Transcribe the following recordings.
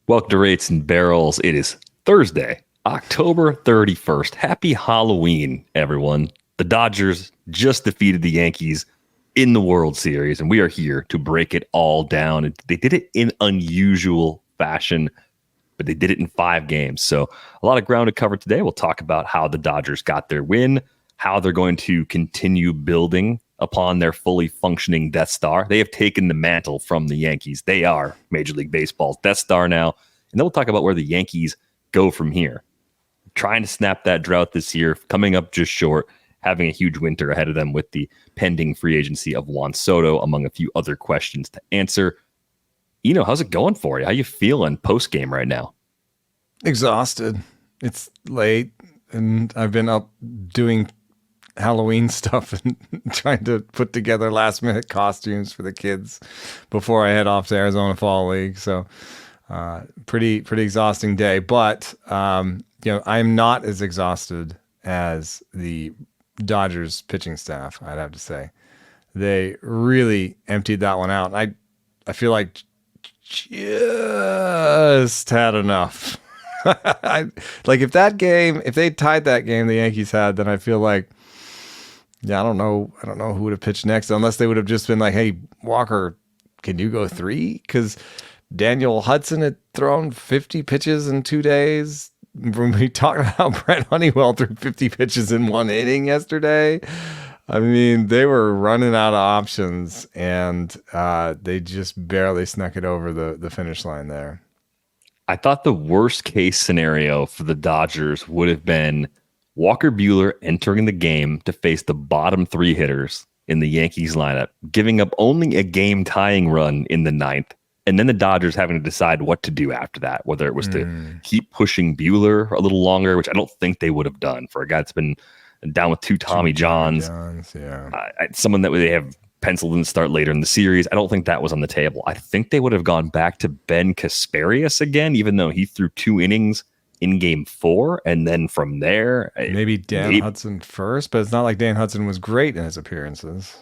Welcome to Rates and Barrels. It is Thursday, October 31st. Happy Halloween, everyone. The Dodgers just defeated the Yankees in the World Series, and we are here to break it all down. They did it in unusual fashion, but they did it in 5 games. So a lot of ground to cover today. We'll talk about how the Dodgers got their win, how they're going to continue building upon their fully functioning Death Star. They have taken the mantle from the Yankees. They are Major League Baseball's Death Star now. And then we'll talk about where the Yankees go from here. Trying to snap that drought this year, coming up just short, having a huge winter ahead of them with the pending free agency of Juan Soto, among a few other questions to answer. Eno, how's it going for you? How you feeling post-game right now? Exhausted. It's late, and I've been up doing Halloween stuff and trying to put together last minute costumes for the kids before I head off to Arizona Fall League. So pretty exhausting day, but I'm not as exhausted as the Dodgers pitching staff, I'd have to say. They really emptied that one out. I feel like just had enough. If they tied that game the Yankees had, then I feel like, I don't know who would have pitched next, unless they would have just been like, hey, Walker, can you go 3? Because Daniel Hudson had thrown 50 pitches in 2 days. When we talked about how Brett Honeywell threw 50 pitches in 1 inning yesterday, I mean, they were running out of options, and they just barely snuck it over the finish line there. I thought the worst case scenario for the Dodgers would have been Walker Buehler entering the game to face the bottom 3 hitters in the Yankees lineup, giving up only a game-tying run in the 9th, and then the Dodgers having to decide what to do after that, whether it was to keep pushing Buehler a little longer, which I don't think they would have done for a guy that's been down with 2 Tommy Johns. Someone that they have penciled in to start later in the series. I don't think that was on the table. I think they would have gone back to Ben Kasparius again, even though he threw 2 innings in game 4, and then from there maybe Dan Hudson first, but it's not like Dan Hudson was great in his appearances,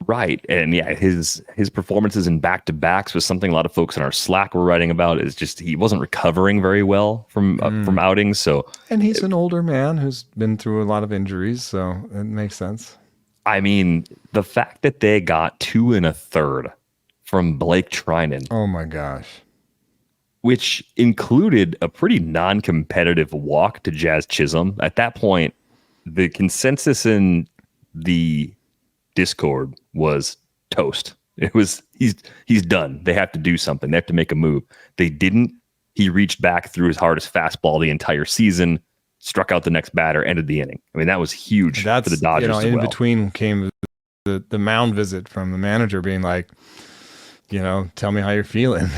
right? And yeah, his performances in back-to-backs was something a lot of folks in our Slack were writing about. Is just he wasn't recovering very well from outings. So, and he's an older man who's been through a lot of injuries, so it makes sense. I mean, the fact that they got 2 1/3 from Blake Trinan, oh my gosh, which included a pretty non-competitive walk to Jazz Chisholm. At that point, the consensus in the Discord was toast. It was he's done. They have to do something. They have to make a move. They didn't. He reached back, threw his hardest fastball the entire season, struck out the next batter, ended the inning. I mean, that was huge for the Dodgers. In between came the mound visit from the manager being like, tell me how you're feeling.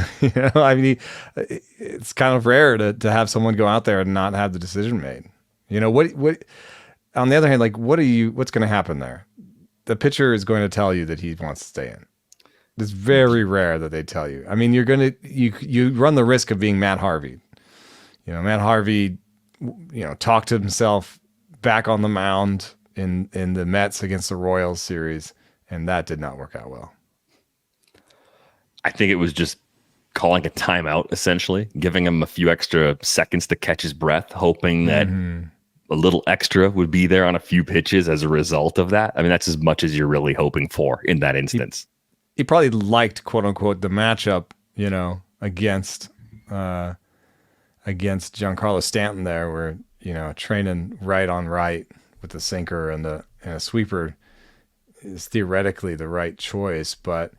I mean, it's kind of rare to have someone go out there and not have the decision made. What on the other hand, what's going to happen there? The pitcher is going to tell you that he wants to stay in. It's very rare that they tell you. I mean, you run the risk of being Matt Harvey. Matt Harvey, talked to himself back on the mound in the Mets against the Royals series, and that did not work out well. I think it was just calling a timeout, essentially, giving him a few extra seconds to catch his breath, hoping that a little extra would be there on a few pitches as a result of that. I mean, that's as much as you're really hoping for in that instance. He probably liked, quote unquote, the matchup, against Giancarlo Stanton there, where, training right on right with the sinker and a sweeper is theoretically the right choice. But,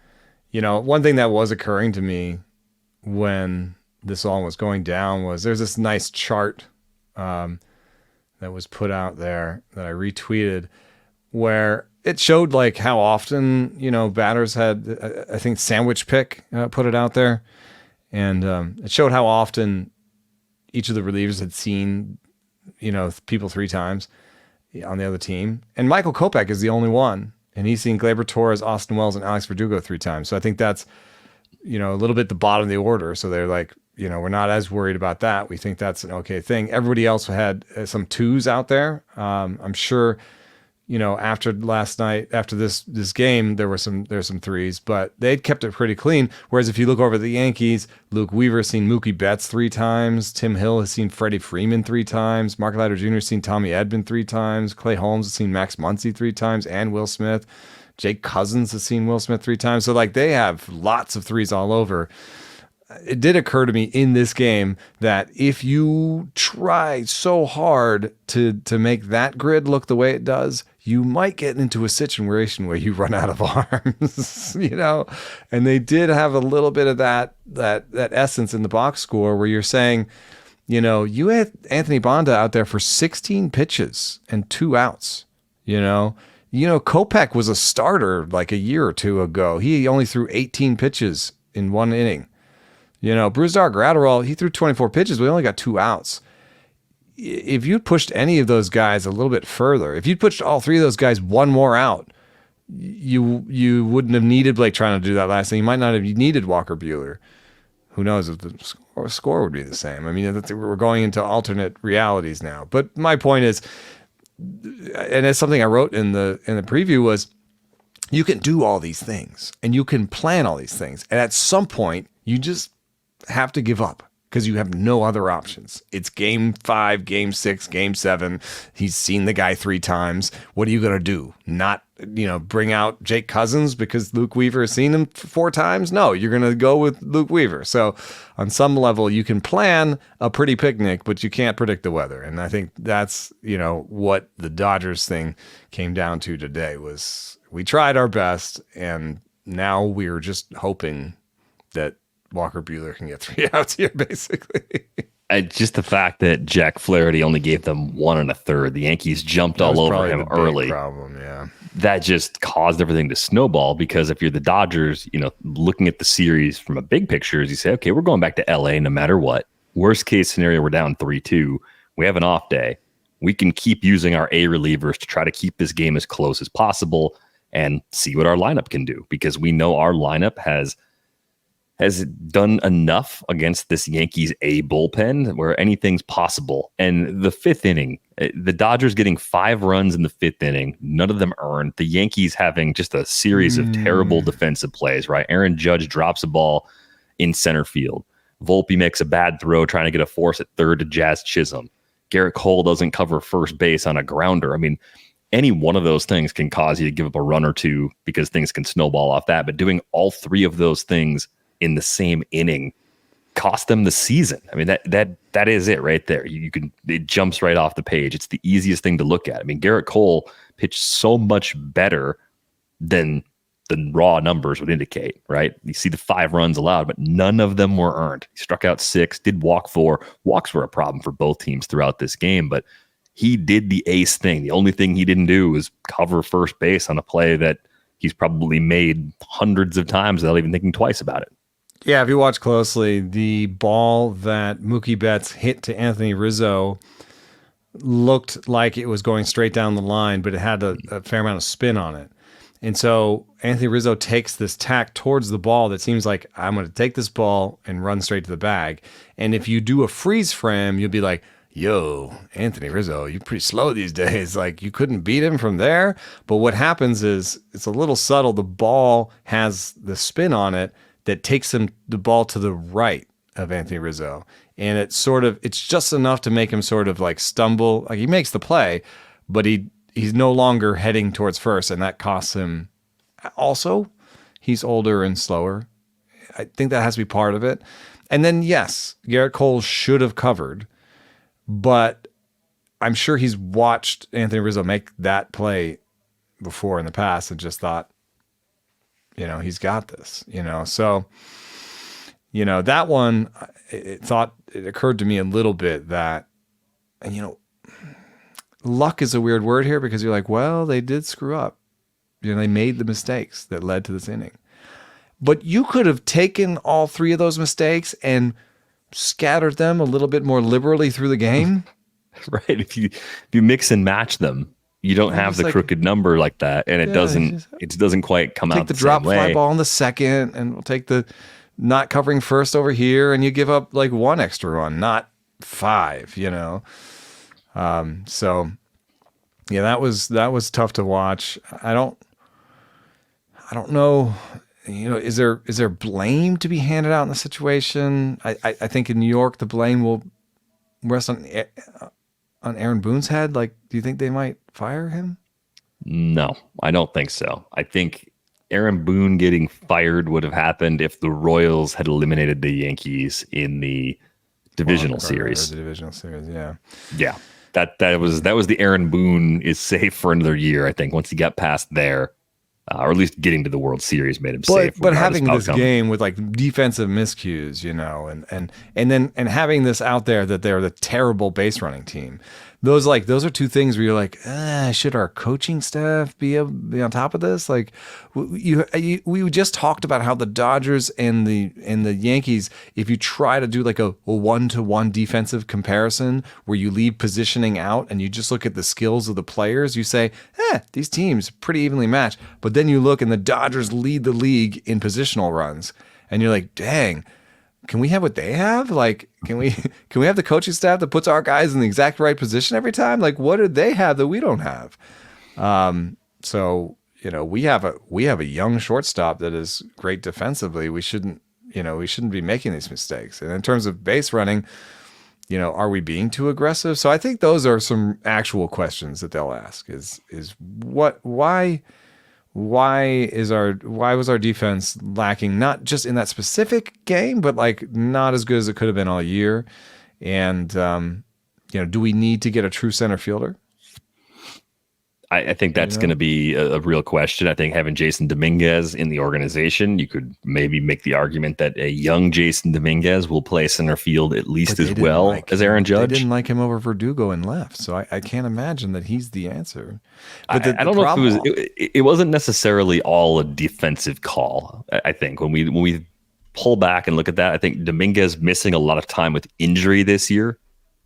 one thing that was occurring to me when this all was going down was there's this nice chart that was put out there that I retweeted where it showed how often, batters had, I think Sandwich Pick put it out there. And it showed how often each of the relievers had seen, people 3 times on the other team. And Michael Kopech is the only one. And he's seen Gleyber Torres, Austin Wells, and Alex Verdugo 3 times. So I think that's, a little bit the bottom of the order. So they're like, we're not as worried about that. We think that's an okay thing. Everybody else had some 2s out there. I'm sure, after last night, after this game, there's some threes, but they'd kept it pretty clean. Whereas if you look over at the Yankees, Luke Weaver's seen Mookie Betts 3 times. Tim Hill has seen Freddie Freeman 3 times. Mark Leiter Jr. has seen Tommy Edman 3 times. Clay Holmes has seen Max Muncy 3 times and Will Smith. Jake Cousins has seen Will Smith 3 times. So like they have lots of threes all over. It did occur to me in this game that if you try so hard to make that grid look the way it does, you might get into a situation where you run out of arms, and they did have a little bit of that essence in the box score where you're saying, you had Anthony Banda out there for 16 pitches and 2 outs, Kopech was a starter like a year or two ago. He only threw 18 pitches in 1 inning. Brusdar Gratterall, he threw 24 pitches. We only got 2 outs. If you'd pushed any of those guys a little bit further, if you'd pushed all 3 of those guys 1 more out, you wouldn't have needed Blake trying to do that last thing. You might not have needed Walker Buehler. Who knows if the score would be the same. I mean, we're going into alternate realities now. But my point is, and it's something I wrote in the preview, was you can do all these things and you can plan all these things. And at some point, you just have to give up because you have no other options. It's game 5, game 6, game 7. He's seen the guy 3 times. What are you going to do? Not, bring out Jake Cousins because Luke Weaver has seen him 4 times? No, you're going to go with Luke Weaver. So on some level, you can plan a pretty picnic, but you can't predict the weather. And I think that's, what the Dodgers thing came down to today was we tried our best, and now we're just hoping that Walker Buehler can get 3 outs here, basically. Just the fact that Jack Flaherty only gave them 1 1/3. The Yankees jumped all over him early. Problem, yeah. That just caused everything to snowball because if you're the Dodgers, looking at the series from a big picture, you say, okay, we're going back to LA no matter what. Worst case scenario, we're down 3-2. We have an off day. We can keep using our A relievers to try to keep this game as close as possible and see what our lineup can do because we know our lineup has done enough against this Yankees A bullpen where anything's possible. And the 5th inning, the Dodgers getting 5 runs in the 5th inning, none of them earned. The Yankees having just a series of terrible defensive plays, right? Aaron Judge drops a ball in center field. Volpe makes a bad throw trying to get a force at third to Jazz Chisholm. Garrett Cole doesn't cover first base on a grounder. I mean, any one of those things can cause you to give up a run or two because things can snowball off that. But doing all 3 of those things in the same inning cost them the season. I mean, that is it right there. It jumps right off the page. It's the easiest thing to look at. I mean, Garrett Cole pitched so much better than the raw numbers would indicate, right? You see the 5 runs allowed, but none of them were earned. He struck out 6, did walk 4. Walks were a problem for both teams throughout this game, but he did the ace thing. The only thing he didn't do was cover first base on a play that he's probably made hundreds of times without even thinking twice about it. Yeah, if you watch closely, the ball that Mookie Betts hit to Anthony Rizzo looked like it was going straight down the line, but it had a fair amount of spin on it. And so Anthony Rizzo takes this tack towards the ball that seems like I'm going to take this ball and run straight to the bag. And if you do a freeze frame, you'll be like, yo, Anthony Rizzo, you're pretty slow these days. Like you couldn't beat him from there. But what happens is it's a little subtle. The ball has the spin on it that takes the ball to the right of Anthony Rizzo. And it's just enough to make him sort of like stumble. Like he makes the play, but he's no longer heading towards first. And that costs him. Also, he's older and slower. I think that has to be part of it. And then, yes, Garrett Cole should have covered, but I'm sure he's watched Anthony Rizzo make that play before in the past and just thought, he's got this, So, that one, it occurred to me a little bit that, and, luck is a weird word here because you're like, well, they did screw up. They made the mistakes that led to this inning. But you could have taken all 3 of those mistakes and scattered them a little bit more liberally through the game. Right. If you mix and match them, you don't have the crooked number like that, and it doesn't quite come out the same way. Take the drop fly ball in the second, and we'll take the not covering first over here, and you give up like 1 extra run, not 5. So Yeah, that was tough to watch. I don't know. Is there blame to be handed out in the situation? I think in New York the blame will rest on Aaron Boone's head. Like, do you think they might fire him? No, I don't think so. I think Aaron Boone getting fired would have happened if the Royals had eliminated the Yankees in the divisional series. The divisional series, yeah. Yeah. That was the Aaron Boone is safe for another year, I think, once he got past there. Or at least getting to the World Series made him safe. But having this game with like defensive miscues, and having this out there that they're the terrible base running team. Those are two things where you're like, should our coaching staff be on top of this? Like, we just talked about how the Dodgers and the Yankees, if you try to do like a 1-to-1 defensive comparison where you leave positioning out and you just look at the skills of the players, you say, these teams pretty evenly matched. But then you look and the Dodgers lead the league in positional runs, and you're like, dang. Can we have what they have? Like, can we have the coaching staff that puts our guys in the exact right position every time? Like, what do they have that we don't have? So we have a young shortstop that is great defensively. We shouldn't be making these mistakes. And in terms of base running, are we being too aggressive? So I think those are some actual questions that they'll ask. Why was our defense lacking, not just in that specific game, but like not as good as it could have been all year? And, do we need to get a true center fielder? I think that's going to be a real question. I think having Jason Dominguez in the organization, you could maybe make the argument that a young Jason Dominguez will play center field at least as well as Aaron Judge. They didn't like him over Verdugo and left, so I can't imagine that he's the answer. But I don't know if it wasn't necessarily all a defensive call. I think when we pull back and look at that, I think Dominguez missing a lot of time with injury this year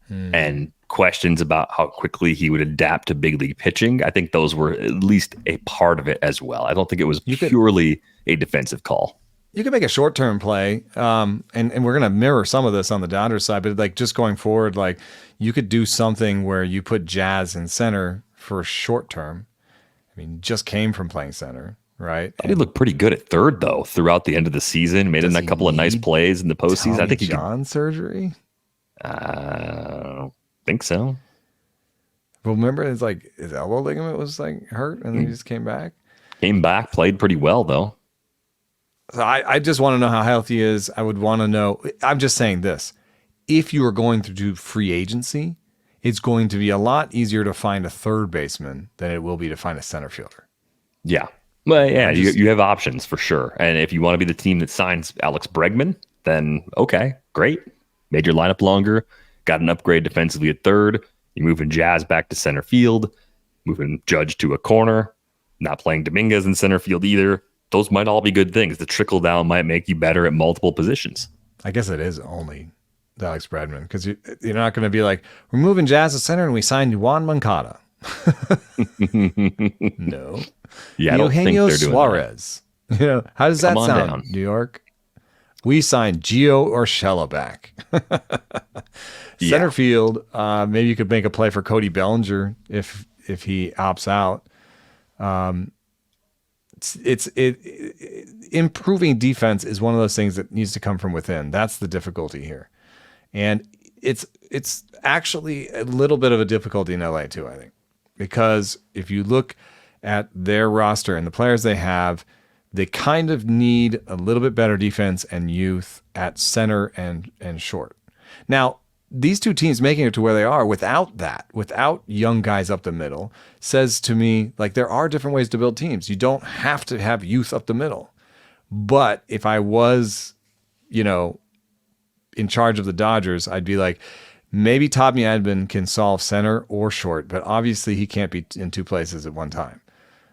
and questions about how quickly he would adapt to big league pitching. I think those were at least a part of it as well. I don't think it was purely a defensive call. You could make a short-term play, and we're going to mirror some of this on the Dodgers side, but like just going forward, like you could do something where you put Jazz in center for short-term. I mean, just came from playing center, right? He looked pretty good at third though throughout the end of the season. Made a couple of nice plays in the postseason. I think he John surgery. Think so. Well, remember, it's like his elbow ligament was like hurt, and then he just came back. Played pretty well though. So I just want to know how healthy he is. I would want to know. I'm just saying this: if you are going to do free agency, it's going to be a lot easier to find a third baseman than it will be to find a center fielder. Yeah, well, yeah, you have options for sure. And if you want to be the team that signs Alex Bregman, then okay, great. Made your lineup longer. Got an upgrade defensively at third. You're moving Jazz back to center field, moving Judge to a corner, not playing Dominguez in center field either. Those might all be good things. The trickle down might make you better at multiple positions. I guess it is only Alex Bregman, because you're not going to be like, we're moving Jazz to center and we signed Juan Moncada. No. Yeah, I don't think they're doing Suarez. that. How does that sound, down. New York? We signed Gio Urshela back. Center field, maybe you could make a play for Cody Bellinger if he opts out. Improving defense is one of those things that needs to come from within. That's the difficulty here. And it's actually a little bit of a difficulty in LA too, I think. Because if you look at their roster and the players they have, they kind of need a little bit better defense and youth at center and short. Now, these two teams making it to where they are without that, without young guys up the middle, says to me, like, there are different ways to build teams. You don't have to have youth up the middle. But if I was, in charge of the Dodgers, I'd be like, maybe Tommy Edman can solve center or short, but obviously he can't be in two places at one time.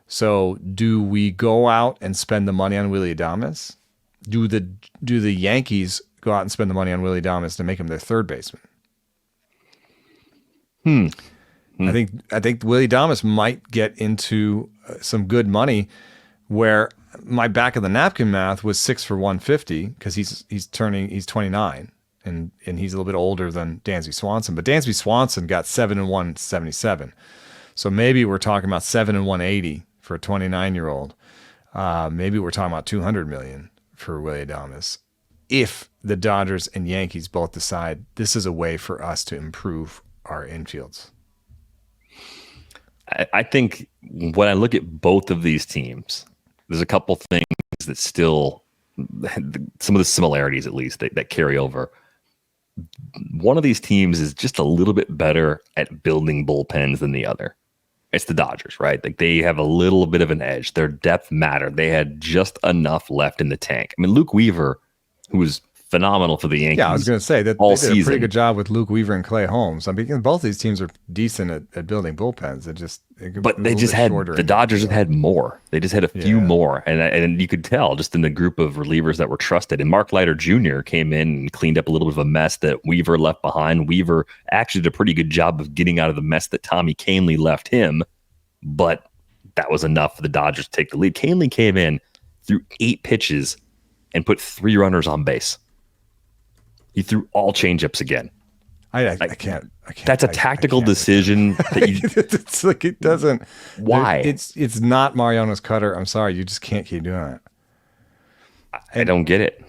So do we go out and spend the money on Willy Adames? Do the Yankees go out and spend the money on Willy Adames to make him their third baseman? I think Willy Adames might get into some good money, where my back of the napkin math was 6 for $150, because he's 29 and he's a little bit older than Dansby Swanson, but Dansby Swanson got 7 and 177. So maybe we're talking about 7 and 180 for a 29-year-old. Maybe we're talking about 200 million for Willie Adames. If the Dodgers and Yankees both decide this is a way for us to improve our infields. I think when I look at both of these teams, there's a couple things that still, some of the similarities at least, that carry over. One of these teams is just a little bit better at building bullpens than the other. It's the Dodgers, right? Like they have a little bit of an edge. Their depth mattered. They had just enough left in the tank. I mean, Luke Weaver, who was phenomenal for the Yankees. Yeah, I was going to say that all they did season. a pretty good job with Luke Weaver and Clay Holmes. I mean, both these teams are decent at building bullpens. But they just had the Dodgers had more. They just had a few more, and you could tell just in the group of relievers that were trusted. And Mark Leiter Jr. came in and cleaned up a little bit of a mess that Weaver left behind. Weaver actually did a pretty good job of getting out of the mess that Tommy Kahnle left him, but that was enough for the Dodgers to take the lead. Kahnle came in, threw 8 pitches, and put 3 runners on base. He threw all changeups again. I can't. That's a tactical decision that you. It's like it doesn't. Why? It's not Mariano's cutter. I'm sorry, you just can't keep doing it. I don't get it.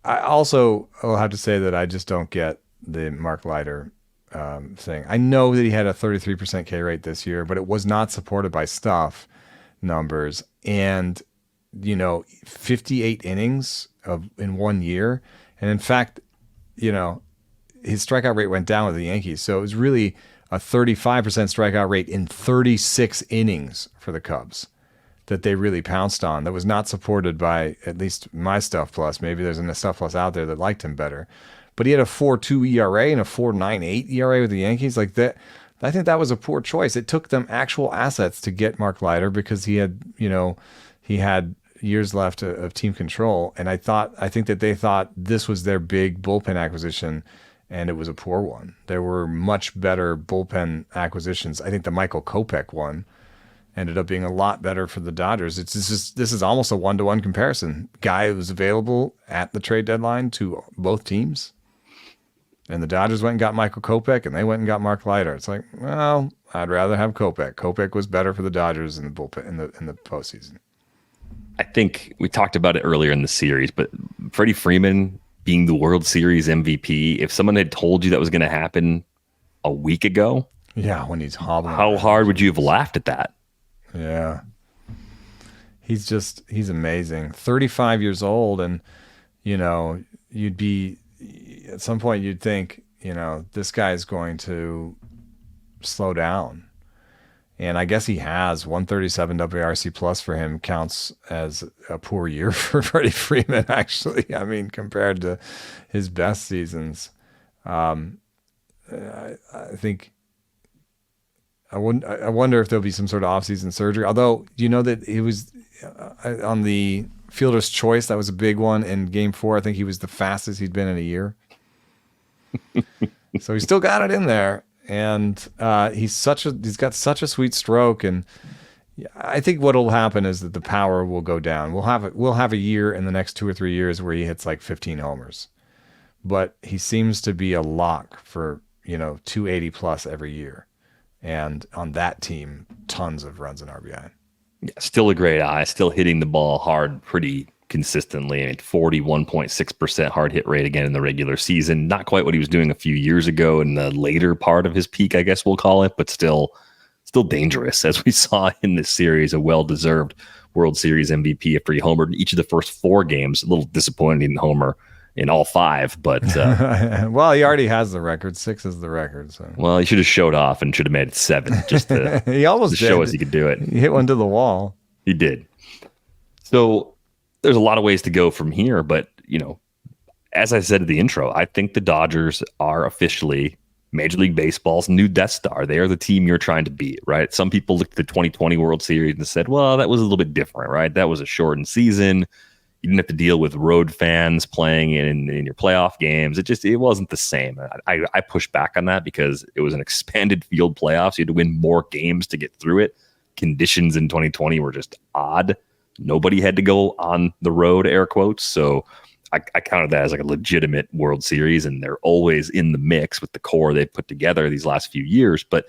I also will have to say that I just don't get the Mark Leiter thing. I know that he had a 33% K rate this year, but it was not supported by stuff numbers. And 58 innings in 1 year, and in fact, his strikeout rate went down with the Yankees. So it was really a 35% strikeout rate in 36 innings for the Cubs that they really pounced on. That was not supported by at least my Stuff Plus. Maybe there's a Stuff Plus out there that liked him better. But he had a 4.2 ERA and a 4.98 ERA with the Yankees. Like that, I think that was a poor choice. It took them actual assets to get Mark Leiter because he had years left of team control. And I think that they thought this was their big bullpen acquisition, and it was a poor one. There were much better bullpen acquisitions. I think the Michael Kopech one ended up being a lot better for the Dodgers. This is almost a 1-to-1 comparison. Guy who was available at the trade deadline to both teams. And the Dodgers went and got Michael Kopech, and they went and got Mark Leiter. It's like, well, I'd rather have Kopech. Kopech was better for the Dodgers in the bullpen in the postseason. I think we talked about it earlier in the series, but Freddie Freeman being the World Series MVP, if someone had told you that was going to happen a week ago, when he's hobbling, how hard would you have laughed at that? Yeah. He's amazing. 35 years old, and you'd be at some point you'd think, this guy's going to slow down. And I guess he has 137 WRC plus for him counts as a poor year for Freddie Freeman, actually. I mean, compared to his best seasons. I think I wonder if there'll be some sort of offseason surgery. Although, that he was on the fielder's choice. That was a big one in Game 4. I think he was the fastest he'd been in a year. So he still got it in there. And he's got such a sweet stroke, and I think what'll happen is that the power will go down. We'll have a year in the next 2 or 3 years where he hits like 15 homers, but he seems to be a lock for 280 plus every year, and on that team, tons of runs and RBI. Yeah, still a great eye, still hitting the ball hard, pretty consistently. I mean, 41.6% hard hit rate again in the regular season. Not quite what he was doing a few years ago in the later part of his peak, I guess we'll call it, but still dangerous, as we saw in this series. A well-deserved World Series MVP after he homered in each of the first 4 games. A little disappointing homer in all 5, but well, he already has the record. 6 is the record. So well, he should have showed off and should have made it 7 just to he almost show us he could do it. He hit one to the wall. He did. So there's a lot of ways to go from here, but as I said at the intro, I think the Dodgers are officially Major League Baseball's new Death Star. They are the team you're trying to beat, right? Some people looked at the 2020 World Series and said, well, that was a little bit different, right? That was a shortened season. You didn't have to deal with road fans playing in your playoff games. It wasn't the same. I push back on that because it was an expanded field playoffs. You had to win more games to get through it. Conditions in 2020 were just odd. Nobody had to go on the road, air quotes. So I counted that as like a legitimate World Series, and they're always in the mix with the core they've put together these last few years. But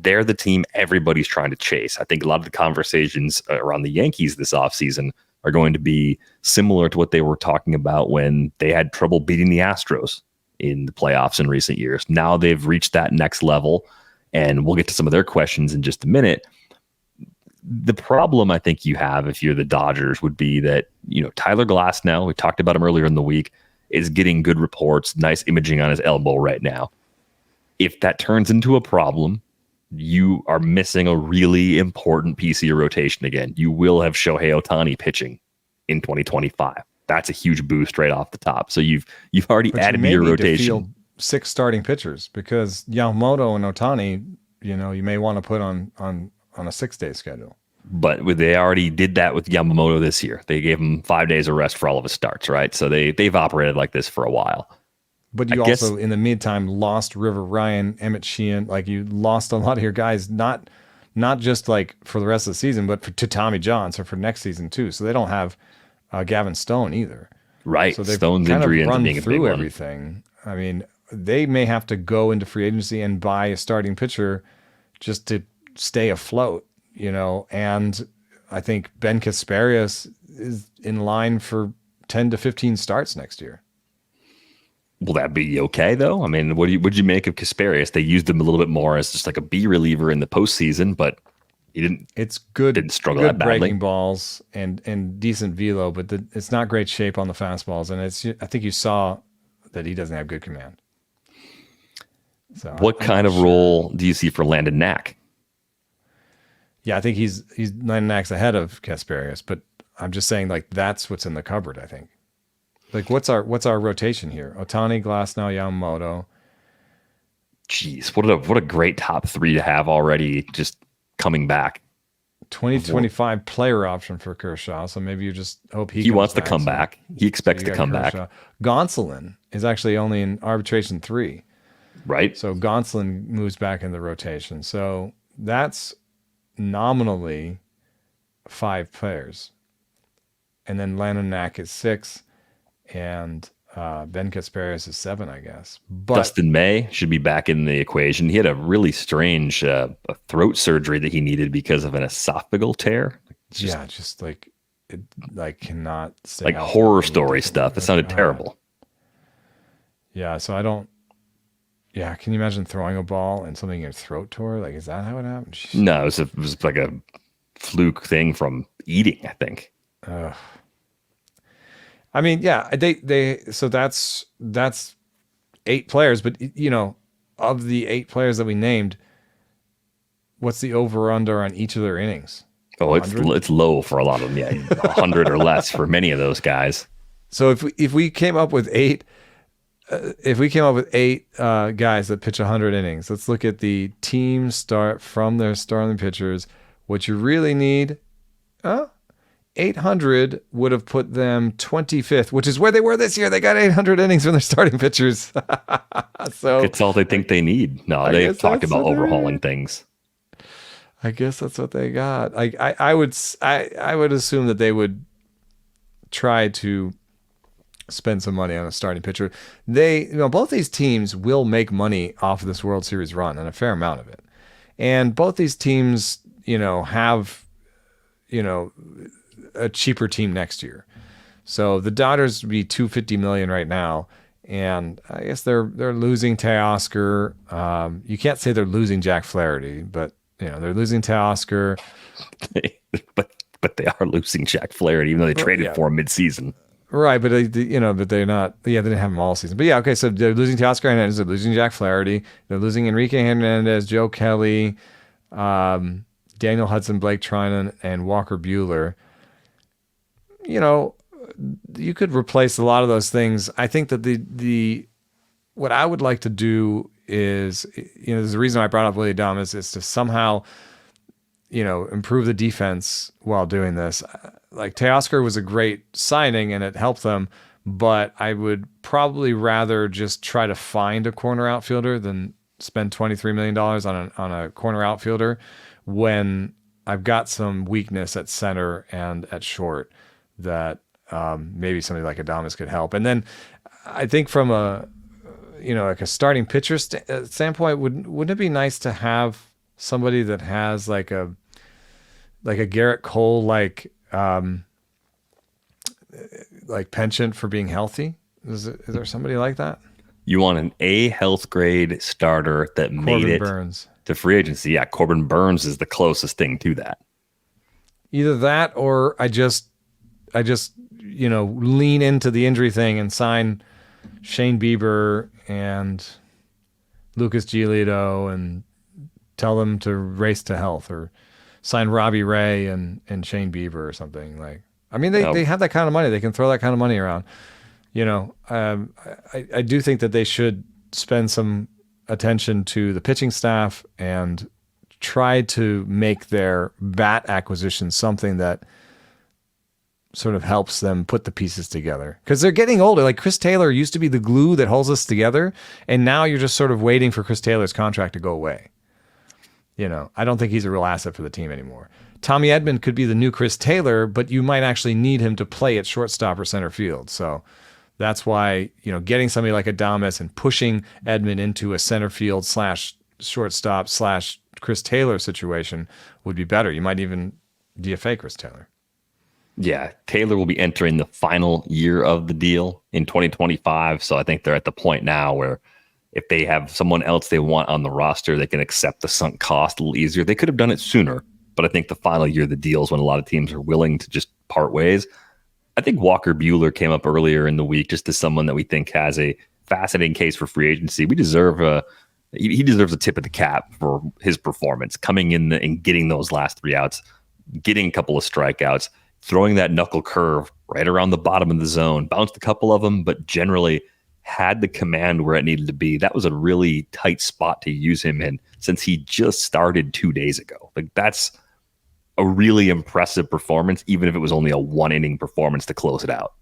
they're the team everybody's trying to chase. I think a lot of the conversations around the Yankees this offseason are going to be similar to what they were talking about when they had trouble beating the Astros in the playoffs in recent years. Now they've reached that next level, and we'll get to some of their questions in just a minute. The problem I think you have if you're the Dodgers would be that, Tyler Glasnow, we talked about him earlier in the week, is getting good reports, nice imaging on his elbow right now. If that turns into a problem, you are missing a really important piece of your rotation again. You will have Shohei Ohtani pitching in 2025. That's a huge boost right off the top. So you've already added to your rotation. To field 6 starting pitchers because Yamamoto and Ohtani, you may want to put on a 6-day schedule. But they already did that with Yamamoto this year. They gave him 5 days of rest for all of his starts, right? So they've operated like this for a while. But you also, in the meantime, lost River Ryan, Emmett Sheehan. Like, you lost a lot of your guys, not just like for the rest of the season, but to Tommy John, so for next season too. So they don't have Gavin Stone either. Right. So they've Stone's kind injury of ends up run being a big through one. everything. I mean, they may have to go into free agency and buy a starting pitcher just to stay afloat, and I think Ben Kasparias is in line for 10 to 15 starts next year. Will that be okay, though? I mean, what'd you make of Kasparias? They used him a little bit more as just like a B reliever in the postseason, but he didn't. It's good. Didn't struggle good that badly. Breaking balls and decent velo, but it's not great shape on the fastballs. And I think you saw that he doesn't have good command. So what kind of role do you see for Landon Knack? Yeah, I think he's Landon Knack's ahead of Kasparias, but I'm just saying, like, that's what's in the cupboard, I think. Like, what's our rotation here? Ohtani, Glasnow, Yamamoto. Jeez, what a great top 3 to have already just coming back. 2025 player option for Kershaw, so maybe you just hope he wants to come back. He expects to come back. Gonsolin is actually only in arbitration 3. Right. So Gonsolin moves back in the rotation. So that's nominally 5 players. And then Landon Knack is 6. And Ben Kasparias is 7, I guess. But Dustin May should be back in the equation. He had a really strange throat surgery that he needed because of an esophageal tear. Just like it, like cannot stay like out horror story stuff. It sounded terrible. Yeah, so I don't. Yeah, can you imagine throwing a ball and something in your throat tore? Like, is that how it happened? Jeez. No, it was like a fluke thing from eating, I think. I mean, yeah, they so that's 8 players, but of the 8 players that we named, what's the over under on each of their innings? Oh, it's low for a lot of them. Yeah, 100 or less for many of those guys. So if we came up with 8, guys that pitch 100 innings, let's look at the team start from their starting pitchers. What you really need, 800 would have put them 25th, which is where they were this year. They got 800 innings from their starting pitchers. So it's all they think they need. No, they've talked about overhauling things. I guess that's what they got. I would assume that they would try to spend some money on a starting pitcher. Both these teams will make money off of this World Series run, and a fair amount of it. And both these teams, have, a cheaper team next year. So the Dodgers would be $250 million right now, and I guess they're losing Teoscar. You can't say they're losing Jack Flaherty, but they're losing Teoscar. but they are losing Jack Flaherty, even though they traded for him midseason. Right, but but they're not. Yeah, they didn't have him all season. But yeah, okay. So they're losing Teoscar Hernandez. They're losing Jack Flaherty. They're losing Enrique Hernandez, Joe Kelly, Daniel Hudson, Blake Trinan, and Walker Buehler. You could replace a lot of those things. I think that the what I would like to do is, there's a reason I brought up Willie Adames is to somehow, improve the defense while doing this. Like, Teoscar was a great signing and it helped them, but I would probably rather just try to find a corner outfielder than spend $23 million on a corner outfielder when I've got some weakness at center and at short that maybe somebody like Adames could help. And then I think from a starting pitcher standpoint, wouldn't it be nice to have somebody that has like a Garrett Cole like penchant for being healthy? Is there somebody like that? You want an A health grade starter that made Corbin it Burns. to free agency. Yeah, Corbin Burns is the closest thing to that. Either that or I just lean into the injury thing and sign Shane Bieber and Lucas Giolito and tell them to race to health, or sign Robbie Ray and Shane Bieber or something. Like, I mean, they have that kind of money. They can throw that kind of money around. I do think that they should spend some attention to the pitching staff and try to make their bat acquisition something that sort of helps them put the pieces together, because they're getting older. Like, Chris Taylor used to be the glue that holds us together, and now you're just sort of waiting for Chris Taylor's contract to go away. I don't think he's a real asset for the team anymore. Tommy Edman could be the new Chris Taylor, but you might actually need him to play at shortstop or center field. So that's why, getting somebody like Adames and pushing Edman into a center field / shortstop / Chris Taylor situation would be better. You might even DFA Chris Taylor. Yeah, Taylor will be entering the final year of the deal in 2025. So I think they're at the point now where if they have someone else they want on the roster, they can accept the sunk cost a little easier. They could have done it sooner, but I think the final year of the deal is when a lot of teams are willing to just part ways. I think Walker Buehler came up earlier in the week just as someone that we think has a fascinating case for free agency. He deserves a tip of the cap for his performance, coming in and getting those last 3 outs, getting a couple of strikeouts, throwing that knuckle curve right around the bottom of the zone, bounced a couple of them, but generally had the command where it needed to be. That was a really tight spot to use him in since he just started 2 days ago. Like, that's a really impressive performance, even if it was only a 1-inning performance to close it out.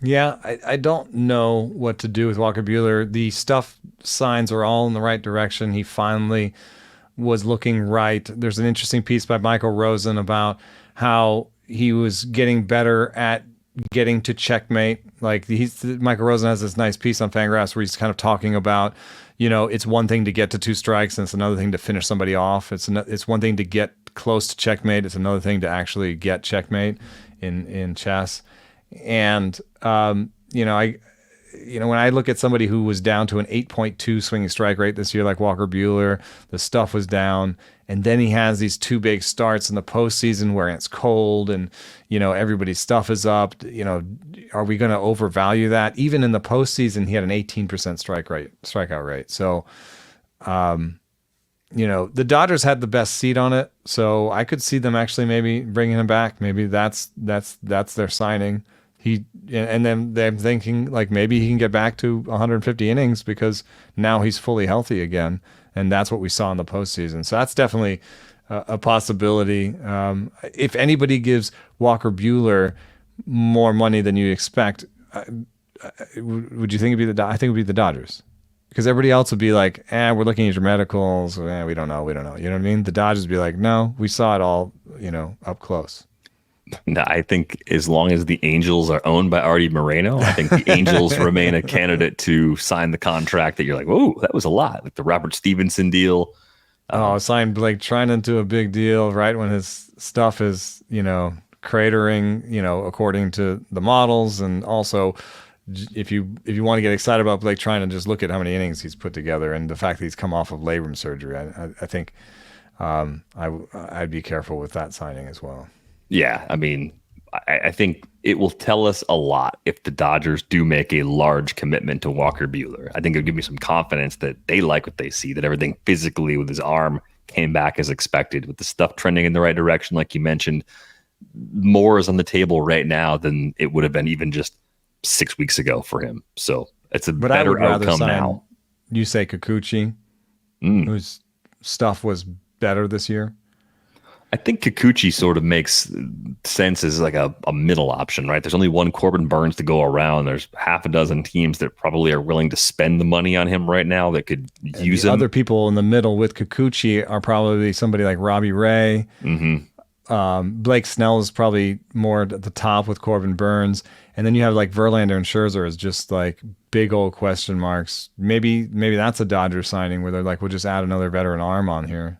Yeah, I don't know what to do with Walker Buehler. The stuff signs are all in the right direction. He finally was looking right. There's an interesting piece by Michael Rosen about how he was getting better at getting to checkmate. Like, Michael Rosen has this nice piece on Fangraphs where he's kind of talking about, it's one thing to get to 2 strikes and it's another thing to finish somebody off. It's one thing to get close to checkmate. It's another thing to actually get checkmate in chess. And when I look at somebody who was down to an 8.2 swinging strike rate this year, like Walker Buehler, the stuff was down. And then he has these 2 big starts in the postseason where it's cold and, everybody's stuff is up. Are we going to overvalue that? Even in the postseason, he had an 18% strikeout rate. So, the Dodgers had the best seat on it. So I could see them actually maybe bringing him back. Maybe that's their signing. And then they're thinking like maybe he can get back to 150 innings because now he's fully healthy again. And that's what we saw in the postseason. So that's definitely a possibility. If anybody gives Walker Buehler more money than you expect, would you think it'd be I think it would be the Dodgers, because everybody else would be like, we're looking at your medicals. We don't know. You know what I mean? The Dodgers would be like, no, we saw it all, up close. No, I think as long as the Angels are owned by Artie Moreno, I think the Angels remain a candidate to sign the contract that you're like, whoa, that was a lot. Like the Robert Stevenson deal. Signed Blake Trinan to a big deal right when his stuff is, cratering, according to the models. And also, if you want to get excited about Blake Trinan, just look at how many innings he's put together and the fact that he's come off of labrum surgery. I think I'd be careful with that signing as well. Yeah, I mean, I think it will tell us a lot if the Dodgers do make a large commitment to Walker Buehler. I think it'll give me some confidence that they like what they see, that everything physically with his arm came back as expected, with the stuff trending in the right direction, like you mentioned. More is on the table right now than it would have been even just 6 weeks ago for him. So it's better outcome now. You say Kikuchi, whose stuff was better this year? I think Kikuchi sort of makes sense as like a middle option, right? There's only one Corbin Burns to go around. There's half a dozen teams that probably are willing to spend the money on him right now that could use him. Other people in the middle with Kikuchi are probably somebody like Robbie Ray. Mm-hmm. Blake Snell is probably more at the top with Corbin Burns. And then you have like Verlander and Scherzer as just like big old question marks. Maybe that's a Dodgers signing where they're like, we'll just add another veteran arm on here.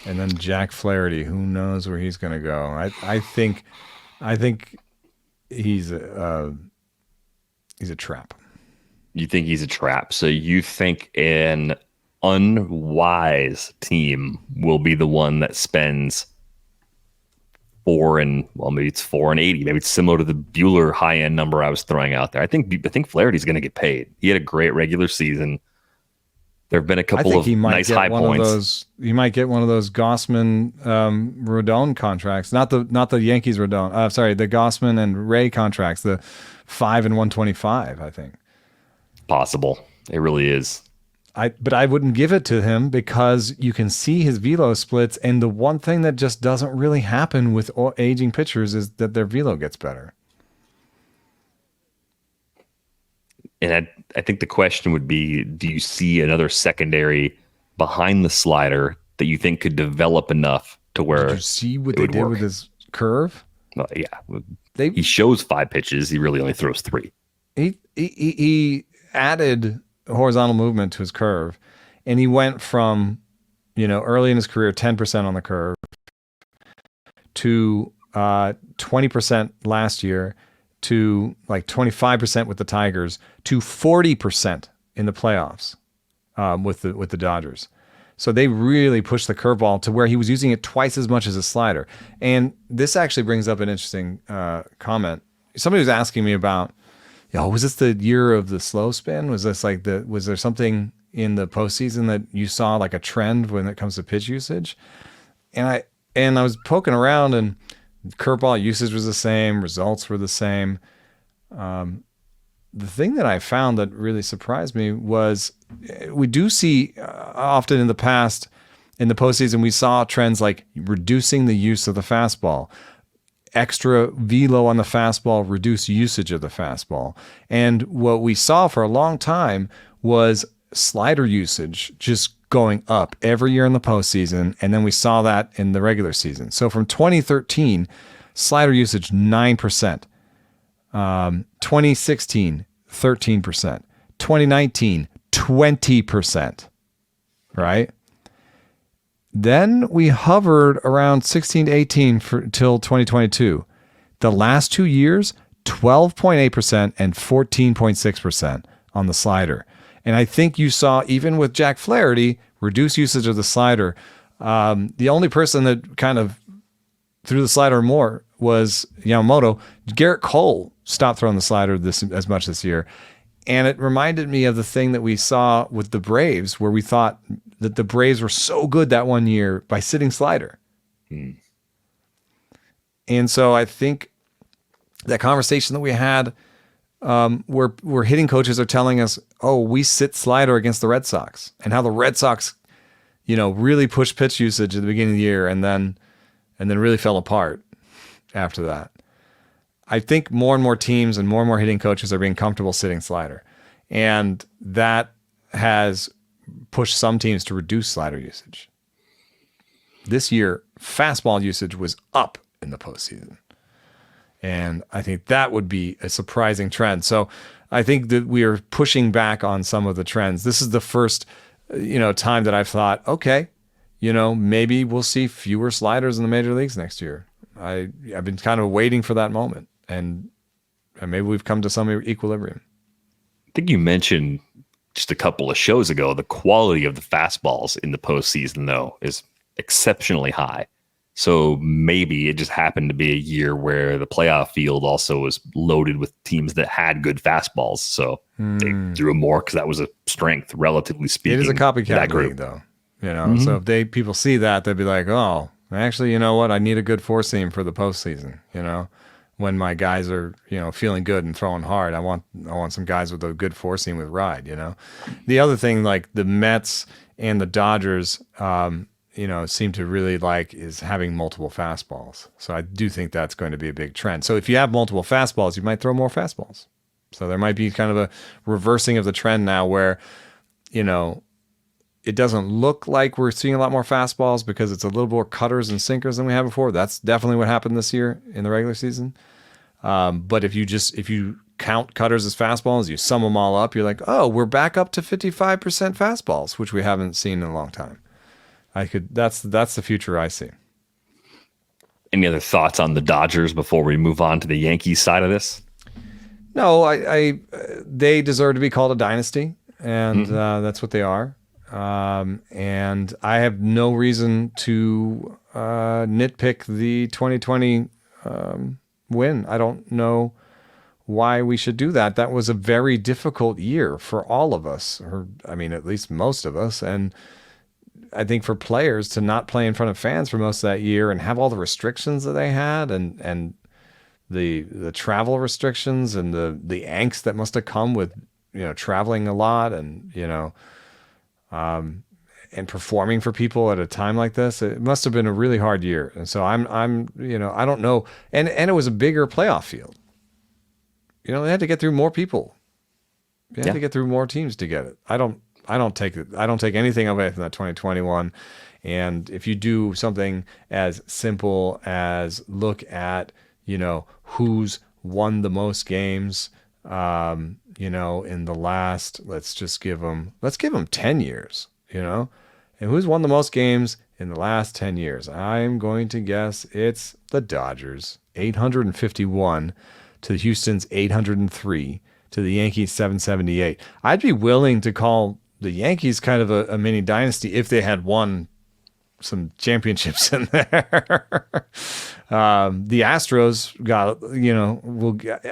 And then Jack Flaherty, who knows where he's going to go? I think he's a trap. You think he's a trap. So you think an unwise team will be the one that spends maybe it's 4 and 80. Maybe it's similar to the Buehler high end number I was throwing out there. I think Flaherty's going to get paid. He had a great regular season. There have been a couple of nice high points. He might get one of those Gossman Rodon contracts, not the Yankees Rodon. Sorry, the Gossman and Ray contracts, the 5 and 125. I think possible. It really is. But I wouldn't give it to him because you can see his velo splits, and the one thing that just doesn't really happen with aging pitchers is that their velo gets better. And I think the question would be, do you see another secondary behind the slider that you think could develop enough to where Did you see what they did with his curve? Yeah. He shows 5 pitches. He really only throws 3. He added horizontal movement to his curve, and he went from, early in his career, 10% on the curve to 20% last year, to like 25% with the Tigers, to 40% in the playoffs with the Dodgers. So they really pushed the curveball to where he was using it twice as much as a slider. And this actually brings up an interesting comment. Somebody was asking me about, was this the year of the slow spin? Was there something in the postseason that you saw like a trend when it comes to pitch usage? And I was poking around, and curveball usage was the same, results were the same. The thing that I found that really surprised me was we do see often in the past, in the postseason, we saw trends like reducing the use of the fastball, extra velo on the fastball, reduce usage of the fastball. And what we saw for a long time was slider usage just going up every year in the postseason, and then we saw that in the regular season. So from 2013, slider usage 9%, 2016 13%, 2019 20%, right? Then we hovered around 16 to 18 till 2022. The last 2 years, 12.8% and 14.6% on the slider. And I think you saw, even with Jack Flaherty, reduced usage of the slider. The only person that kind of threw the slider more was Yamamoto. Garrett Cole stopped throwing the slider as much this year. And it reminded me of the thing that we saw with the Braves, where we thought that the Braves were so good that one year by sitting slider. And so I think that conversation that we had, where hitting coaches are telling us, we sit slider against the Red Sox, and how the Red Sox, really pushed pitch usage at the beginning of the year and then really fell apart after that. I think more and more teams and more hitting coaches are being comfortable sitting slider. And that has pushed some teams to reduce slider usage. This year, fastball usage was up in the postseason. And I think that would be a surprising trend. So I think that we are pushing back on some of the trends. This is the first, time that I've thought, okay, maybe we'll see fewer sliders in the major leagues next year. I've been kind of waiting for that moment, and maybe we've come to some equilibrium. I think you mentioned just a couple of shows ago, the quality of the fastballs in the postseason, though, is exceptionally high. So maybe it just happened to be a year where the playoff field also was loaded with teams that had good fastballs. So they threw more because that was a strength, relatively speaking. It is a copycat league, though. So if people see that, they'd be like, oh, actually, you know what? I need a good four seam for the postseason. When my guys are, feeling good and throwing hard, I want some guys with a good four seam with ride. The other thing, like the Mets and the Dodgers, seem to really like is having multiple fastballs. So I do think that's going to be a big trend. So if you have multiple fastballs, you might throw more fastballs. So there might be kind of a reversing of the trend now where, it doesn't look like we're seeing a lot more fastballs because it's a little more cutters and sinkers than we had before. That's definitely what happened this year in the regular season. But if you count cutters as fastballs, you sum them all up, you're like, oh, we're back up to 55% fastballs, which we haven't seen in a long time. That's the future I see. Any other thoughts on the Dodgers before we move on to the Yankees side of this? No, they deserve to be called a dynasty, and that's what they are. And I have no reason to nitpick the 2020 win. I don't know why we should do that. That was a very difficult year for all of us, or I mean, at least most of us. And I think for players to not play in front of fans for most of that year and have all the restrictions that they had, and the travel restrictions and the angst that must have come with, traveling a lot and, and performing for people at a time like this, it must have been a really hard year. And so I'm, I don't know. And it was a bigger playoff field. They had to get through more people. They had to get through more teams to get it. I don't take anything away from that 2021. And if you do something as simple as look at, who's won the most games, in the last, let's give them 10 years, and who's won the most games in the last 10 years. I'm going to guess it's the Dodgers, 851 to Houston's 803 to the Yankees 778. I'd be willing to call the Yankees kind of a mini dynasty if they had won some championships in there. The Astros got,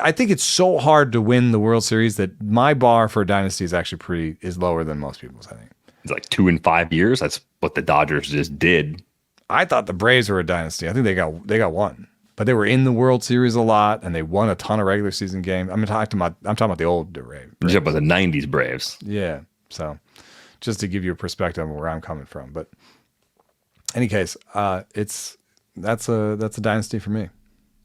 I think it's so hard to win the World Series that my bar for a dynasty is actually is lower than most people's, I think. It's like 2 in 5 years. That's what the Dodgers just did. I thought the Braves were a dynasty. I think they got one, but they were in the World Series a lot and they won a ton of regular season games. I'm talking about the old Braves. You're about the 90s Braves. Yeah. So just to give you a perspective on where I'm coming from, but in any case, that's a dynasty for me.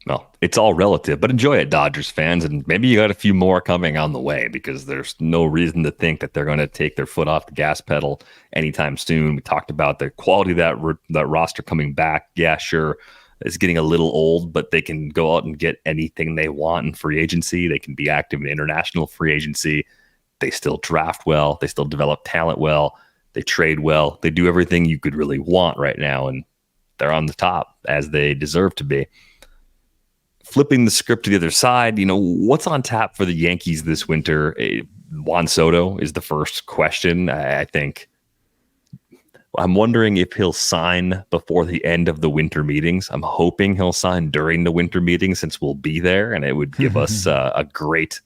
Well, it's all relative, but enjoy it, Dodgers fans, and maybe you got a few more coming on the way because there's no reason to think that they're going to take their foot off the gas pedal anytime soon. We talked about the quality of that roster coming back. Yeah, sure, it's getting a little old, but they can go out and get anything they want in free agency. They can be active in international free agency. They still draft well. They still develop talent well. They trade well. They do everything you could really want right now, and they're on the top as they deserve to be. Flipping the script to the other side, what's on tap for the Yankees this winter? Juan Soto is the first question. I think I'm wondering if he'll sign before the end of the winter meetings. I'm hoping he'll sign during the winter meetings since we'll be there, and it would give us a great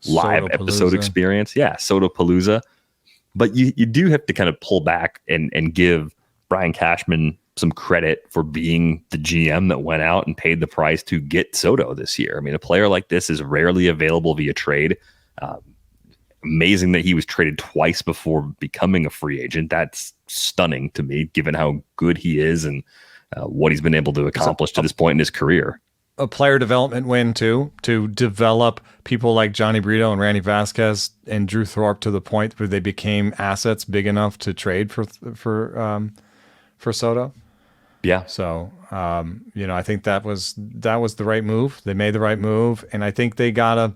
live episode experience. Yeah, Soto-palooza. But you do have to kind of pull back and give Brian Cashman some credit for being the GM that went out and paid the price to get Soto this year. I mean, a player like this is rarely available via trade. Amazing that he was traded twice before becoming a free agent. That's stunning to me, given how good he is and what he's been able to accomplish to this point in his career. A player development win, too, to develop people like Johnny Brito and Randy Vasquez and Drew Thorpe to the point where they became assets big enough to trade for Soto. Yeah. So, I think that was the right move. They made the right move, and I think they gotta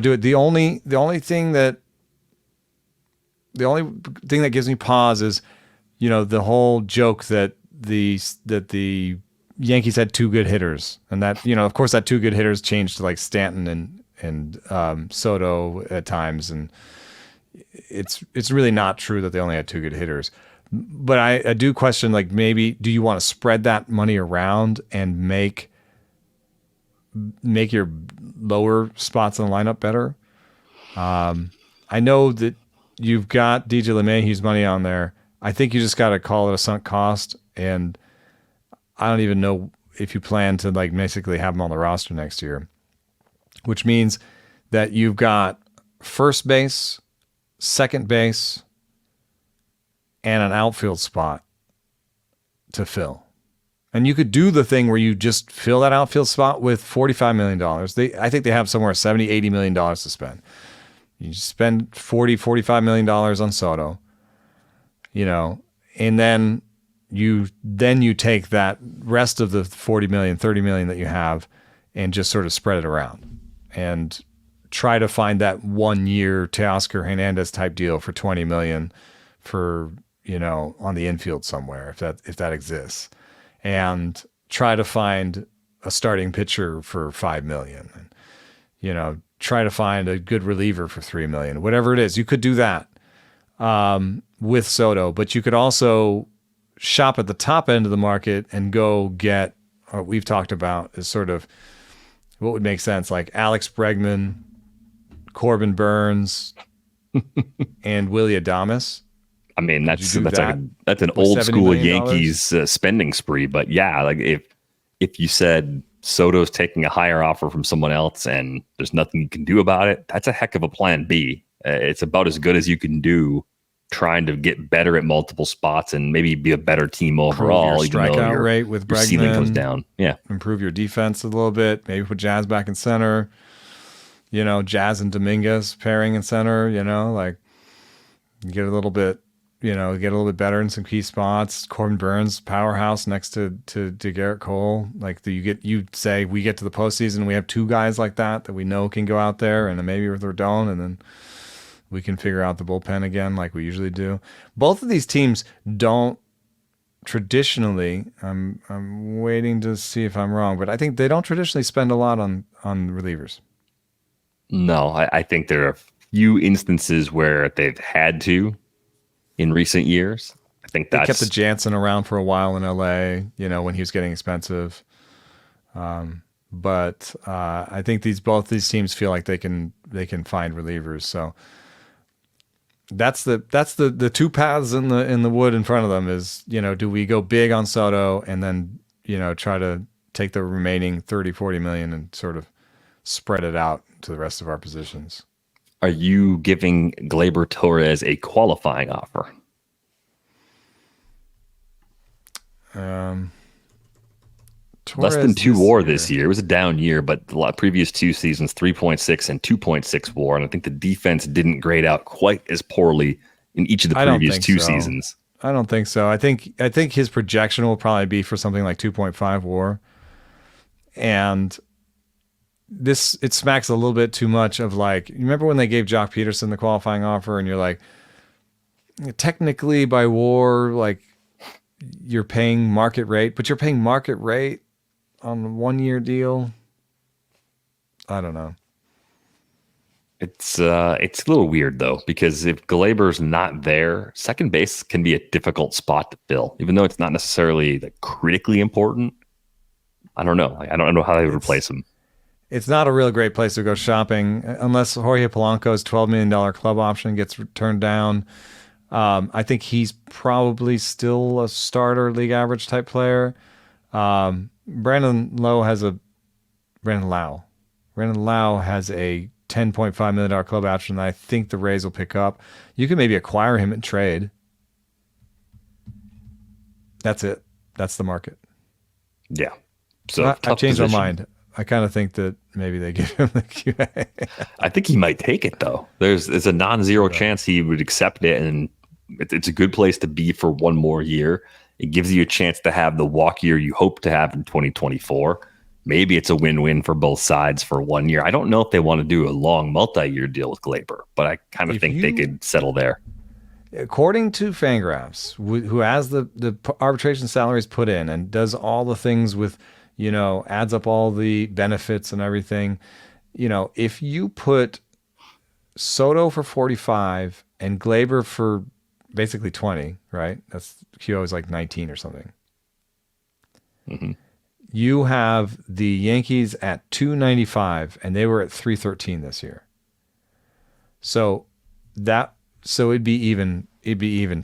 do it. The only thing that gives me pause is, the whole joke that the Yankees had 2 good hitters, and that, of course that 2 good hitters changed to like Stanton and Soto at times, and it's really not true that they only had 2 good hitters. But I do question, like, maybe do you want to spread that money around and make your lower spots in the lineup better? I know that you've got DJ LeMahieu's money on there. I think you just got to call it a sunk cost, and I don't even know if you plan to like basically have him on the roster next year, which means that you've got first base, second base, and an outfield spot to fill. And you could do the thing where you just fill that outfield spot with $45 million. I think they have somewhere $70, $80 million to spend. You spend $40, $45 million on Soto, and then you take that rest of the $40 million, $30 million that you have and just sort of spread it around and try to find that 1 year Teoscar Hernandez type deal for $20 million for, on the infield somewhere, if that exists, and try to find a starting pitcher for $5 million, and, try to find a good reliever for $3 million, whatever it is. You could do that with Soto, but you could also shop at the top end of the market and go get what we've talked about is sort of what would make sense, like Alex Bregman, Corbin Burns, and Willie Adames. I mean, that's an old school Yankees spending spree. But yeah, like if you said Soto's taking a higher offer from someone else and there's nothing you can do about it, that's a heck of a plan B. It's about as good as you can do, trying to get better at multiple spots and maybe be a better team overall. Improve your strikeout rate with Bregman. Ceiling goes down. Yeah. Improve your defense a little bit. Maybe put Jazz back in center. Jazz and Dominguez pairing in center. Like you get a little bit better in some key spots. Corbin Burns, powerhouse next to Garrett Cole. Like you say we get to the postseason, we have two guys like that we know can go out there, and then maybe with Rodon, and then we can figure out the bullpen again like we usually do. Both of these teams don't traditionally. I'm waiting to see if I'm wrong, but I think they don't traditionally spend a lot on relievers. No, I think there are a few instances where they've had to in recent years. I think they kept the Jansen around for a while in LA, when he was getting expensive. But I think both these teams feel like they can find relievers. So that's the two paths in the wood in front of them is, do we go big on Soto and then, try to take the remaining 30, 40 million and sort of spread it out to the rest of our positions? Are you giving Gleyber Torres a qualifying offer? Less than 2 WAR this year. It was a down year, but the previous 2 seasons, 3.6 and 2.6 WAR. And I think the defense didn't grade out quite as poorly in each of the previous 2 seasons. I don't think so. I think his projection will probably be for something like 2.5 WAR. And it smacks a little bit too much of like, you remember when they gave Jock Peterson the qualifying offer and you're like, technically by WAR, like you're paying market rate, but you're paying market rate on a 1-year deal. I don't know. It's a little weird though, because if Gleyber's not there, second base can be a difficult spot to fill, even though it's not necessarily like critically important. I don't know. I don't know how they would replace him. It's not a real great place to go shopping unless Jorge Polanco's $12 million club option gets turned down. I think he's probably still a starter, league average type player. Brandon Lau has a $10.5 million club option that I think the Rays will pick up. You can maybe acquire him in trade. That's it. That's the market. Yeah. So I've changed my mind. I kind of think that maybe they give him the QA. I think he might take it though. There's a non-zero chance he would accept it, and it's a good place to be for one more year. It gives you a chance to have the walk year you hope to have in 2024. Maybe it's a win-win for both sides for 1 year. I don't know if they want to do a long multi-year deal with Gleyber, but I kind of think they could settle there. According to Fangraphs, who has the arbitration salaries put in and does all the things with, adds up all the benefits and everything, if you put Soto for 45 and Gleyber for basically 20, right? That's QO is like 19 or something. Mm-hmm. You have the Yankees at 295 and they were at 313 this year. So it'd be even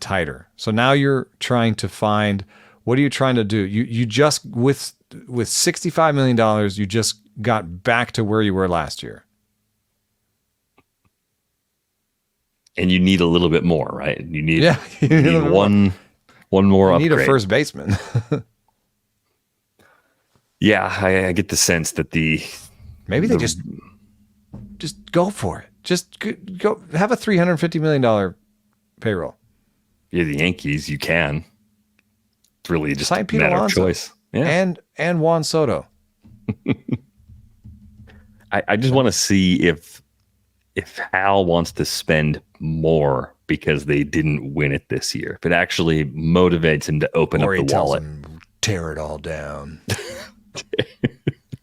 tighter. So now you're trying to find, what are you trying to do? You just with $65 million, you just got back to where you were last year. And you need a little bit more, right? You need one more upgrade. You need a first baseman. Yeah, I get the sense that maybe they just go for it. Just go have a $350 million payroll. Yeah, the Yankees, you can. It's really just a matter of choice. Yeah. And Juan Soto. I just want to see if Hal wants to spend more because they didn't win it this year, if it actually motivates him to open Or up he the tells wallet. him, tear it all down.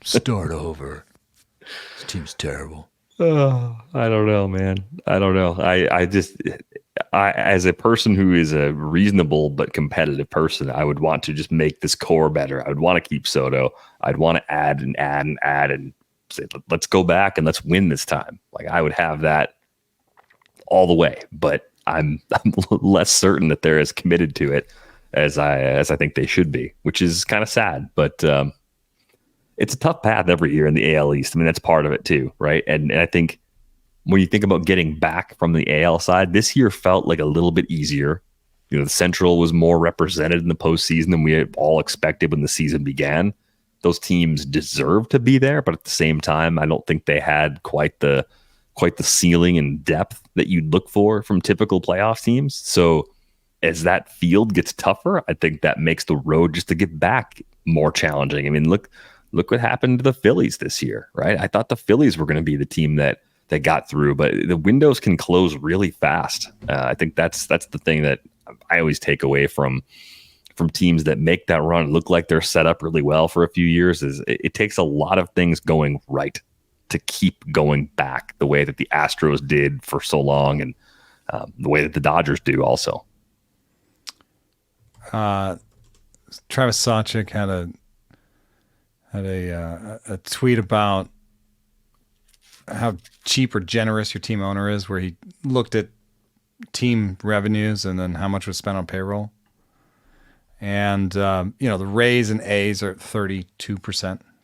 Start over. This team's terrible. Oh, I don't know, man. I don't know. I just, as a person who is a reasonable but competitive person, I would want to just make this core better. I would want to keep Soto. I'd want to add and say, let's go back and let's win this time. Like, I would have that all the way, but I'm less certain that they're as committed to it as I think they should be, which is kind of sad. But it's a tough path every year in the AL East. I mean, that's part of it too, right? And I think when you think about getting back from the AL side, this year felt like a little bit easier. You know, the Central was more represented in the postseason than we all expected when the season began. Those teams deserve to be there, but at the same time, I don't think they had quite the ceiling and depth that you'd look for from typical playoff teams. So as that field gets tougher, I think that makes the road just to get back more challenging. I mean, look what happened to the Phillies this year, right? I thought the Phillies were going to be the team that got through, but the windows can close really fast. I think that's the thing that I always take away from teams that make that run look like they're set up really well for a few years. Is it takes a lot of things going right to keep going back the way that the Astros did for so long, and the way that the Dodgers do also. Travis Sawchik had a tweet about how cheap or generous your team owner is, where he looked at team revenues and then how much was spent on payroll. And, the Rays and A's are 32%,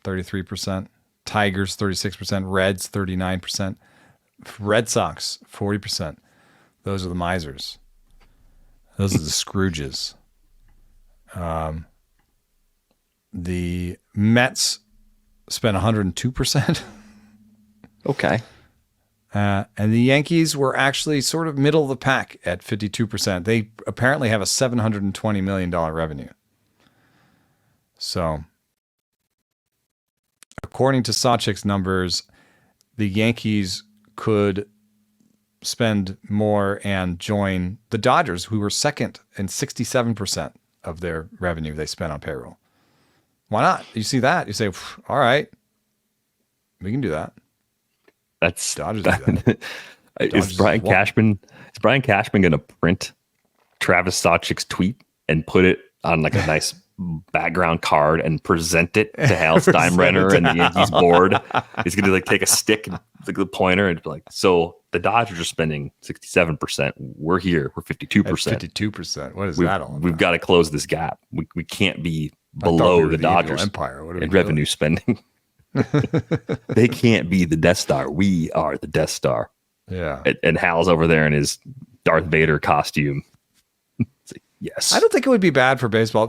33%, Tigers, 36%, Reds, 39%, Red Sox, 40%. Those are the misers. Those are the Scrooges. The Mets spent 102%. Okay. And the Yankees were actually sort of middle of the pack at 52%. They apparently have a $720 million revenue. So, according to Sawchik's numbers, the Yankees could spend more and join the Dodgers, who were second and 67% of their revenue they spent on payroll. Why not? You see that? You say, all right, we can do that. That's Dodgers do that. Is Brian Cashman going to print Travis Sawchik's tweet and put it on like a nice background card and present it to Hal Steinbrenner and the Yankees board? He's going to like take a stick and like the pointer and be like, so the Dodgers are spending 67%. We're here. We're 52%. 52%. What is that all about? We've got to close this gap. We can't be below the Dodgers Empire. in revenue spending. They can't be the Death Star. We are the Death Star. Yeah. And Hal's over there in his Darth Vader costume. Yes. I don't think it would be bad for baseball.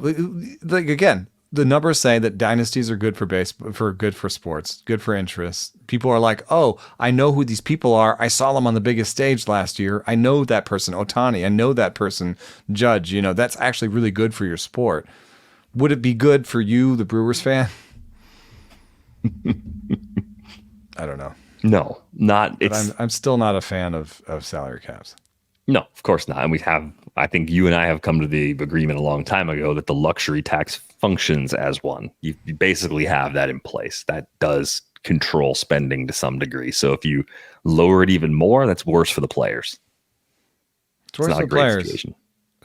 Like, again, the numbers say that dynasties are good for good for sports, good for interests. People are like, oh, I know who these people are. I saw them on the biggest stage last year. I know that person, Ohtani. I know that person, Judge. That's actually really good for your sport. Would it be good for you, the Brewers fan? I don't know. No, not. I'm still not a fan of salary caps. No, of course not. And I think you and I have come to the agreement a long time ago that the luxury tax functions as one. You basically have that in place. That does control spending to some degree. So if you lower it even more, that's worse for the players. It's worse for the players. Situation.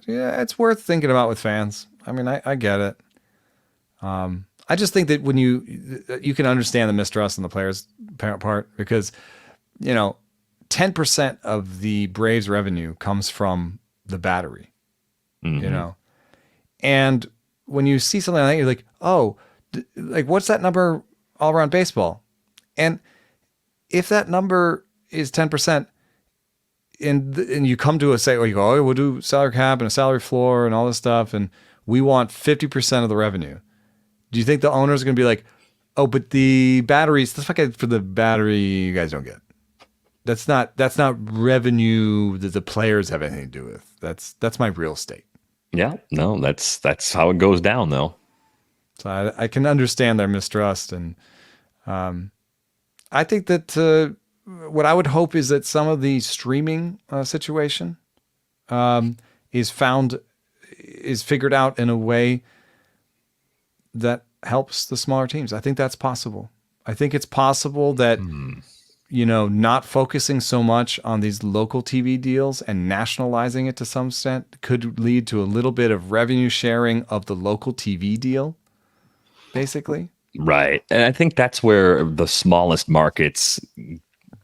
Yeah, it's worth thinking about with fans. I mean, I get it. I just think that when you can understand the mistrust on the players' part, because 10% of the Braves' revenue comes from the battery, and when you see something like that, you're like, oh, like what's that number all around baseball? And if that number is 10%, and you come to a say, well, you go, oh, we'll do salary cap and a salary floor and all this stuff, and we want 50% of the revenue. Do you think the owners are going to be like, oh, but the batteries, the fuck for the battery, you guys don't get. That's not revenue that the players have anything to do with. That's my real estate. Yeah, no, that's how it goes down, though. So I can understand their mistrust, and I think that what I would hope is that some of the streaming situation is figured out in a way that helps the smaller teams. I think that's possible. I think it's possible that, not focusing so much on these local TV deals and nationalizing it to some extent could lead to a little bit of revenue sharing of the local TV deal, basically. Right. And I think that's where the smallest markets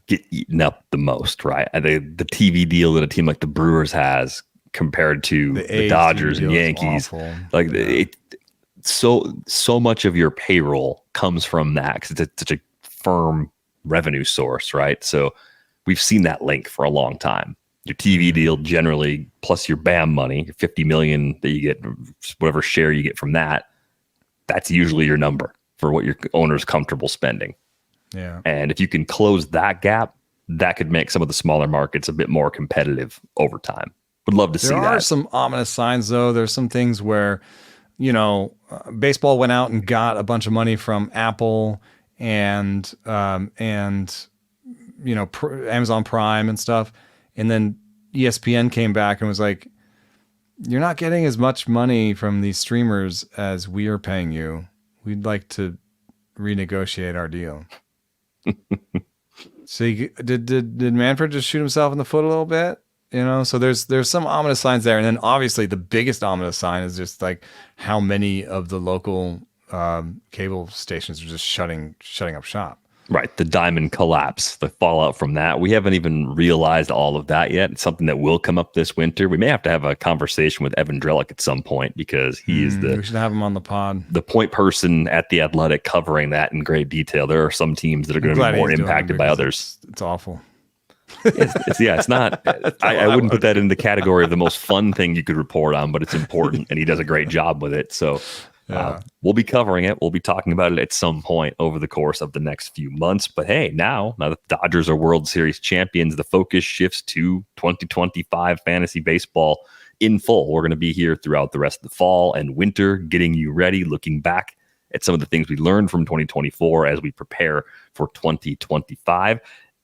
get eaten up the most, right? The TV deal that a team like the Brewers has compared to the Dodgers and Yankees, so much of your payroll comes from that because it's such a firm revenue source, right? So we've seen that link for a long time. Your TV deal generally, plus your BAM money, your $50 million that you get, whatever share you get from that, that's usually your number for what your owner's comfortable spending. Yeah. And if you can close that gap, that could make some of the smaller markets a bit more competitive over time. Would love to see that. There are some ominous signs, though. There's some things where, baseball went out and got a bunch of money from Apple and Amazon Prime and stuff. And then ESPN came back and was like, you're not getting as much money from these streamers as we are paying you. We'd like to renegotiate our deal. So did Manfred just shoot himself in the foot a little bit? So there's some ominous signs there. And then obviously the biggest ominous sign is just like how many of the local cable stations are just shutting up shop. Right. The diamond collapse, the fallout from that. We haven't even realized all of that yet. It's something that will come up this winter. We may have to have a conversation with Evan Drellick at some point because he is we should have him on the pod. The point person at The Athletic covering that in great detail. There are some teams that are going to be more impacted by others. It's awful. It's not. I wouldn't put that in the category of the most fun thing you could report on, but it's important, and he does a great job with it. So we'll be covering it. We'll be talking about it at some point over the course of the next few months. But hey, now that the Dodgers are World Series champions, the focus shifts to 2025 fantasy baseball in full. We're going to be here throughout the rest of the fall and winter, getting you ready, looking back at some of the things we learned from 2024 as we prepare for 2025.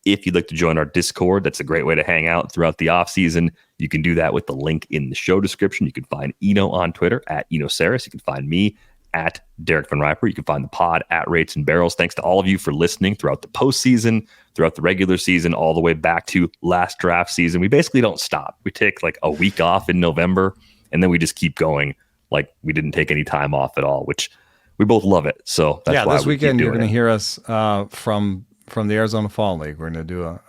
If you'd like to join our Discord, that's a great way to hang out throughout the offseason. You can do that with the link in the show description. You can find Eno on Twitter at Eno Sarris. You can find me at Derek VanRiper. You can find the pod at Rates and Barrels. Thanks to all of you for listening throughout the postseason, throughout the regular season, all the way back to last draft season. We basically don't stop. We take like a week off in November, and then we just keep going like we didn't take any time off at all, which we both love it. So that's why this weekend you're going to hear us from the Arizona Fall League. We're going to do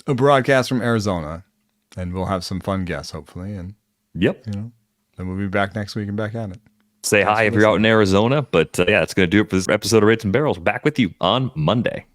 a broadcast from Arizona, and we'll have some fun guests, hopefully. And then we'll be back next week and back at it. Say hi if you're out in Arizona. But it's going to do it for this episode of Rates and Barrels. Back with you on Monday.